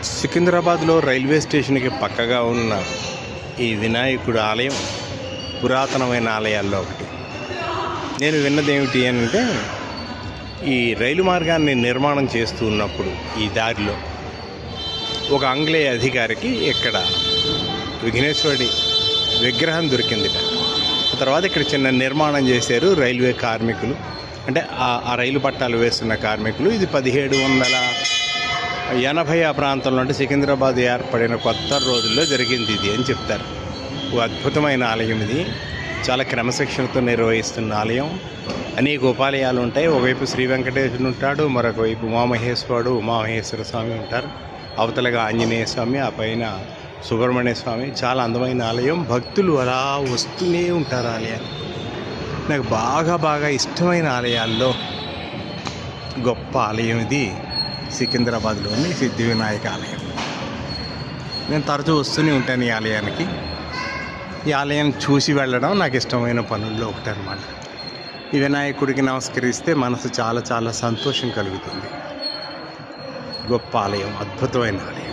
సికింద్రాబాద్లో రైల్వే స్టేషన్కి పక్కగా ఉన్న ఈ వినాయకుడు ఆలయం పురాతనమైన ఆలయాల్లో ఒకటి. నేను విన్నది ఏమిటి అంటే, ఈ రైలు మార్గాన్ని నిర్మాణం చేస్తూ ఉన్నప్పుడు ఈ దారిలో ఒక ఆంగ్లేయ అధికారికి ఇక్కడ విఘ్నేశ్వరుడి విగ్రహం దొరికిందిట. ఆ తర్వాత ఇక్కడ చిన్న నిర్మాణం చేశారు రైల్వే కార్మికులు, అంటే ఆ రైలు పట్టాలు వేస్తున్న కార్మికులు. ఇది 1780 ఆ ప్రాంతంలో, అంటే సికింద్రాబాద్ ఏర్పడిన కొత్త రోజుల్లో జరిగింది ఇది అని చెప్తారు. ఓ అద్భుతమైన ఆలయం ఇది, చాలా క్రమశిక్షణతో నిర్వహిస్తున్న ఆలయం. అనేక ఉపాలయాలు ఉంటాయి. ఒకవైపు శ్రీ వెంకటేశ్వరుడు ఉంటాడు, మరొక వైపు ఉమామహేశ్వర స్వామి ఉంటారు, అవతలగా ఆంజనేయ స్వామి, ఆ పైన సుబ్రహ్మణ్య స్వామి. చాలా అందమైన ఆలయం. భక్తులు అలా వస్తూనే ఉంటారు ఆలయాన్ని. నాకు బాగా ఇష్టమైన ఆలయాల్లో గొప్ప ఆలయం ఇది సికింద్రాబాద్లోని సిద్ధి వినాయక ఆలయం. నేను తరచూ వస్తూనే ఉంటాను ఈ ఆలయానికి. ఈ ఆలయం చూసి వెళ్ళడం నాకు ఇష్టమైన పనుల్లో ఒకటి అన్నమాట. ఈ వినాయకుడికి నమస్కరిస్తే మనసు చాలా సంతోషం కలుగుతుంది. గొప్ప ఆలయం, అద్భుతమైన ఆలయం.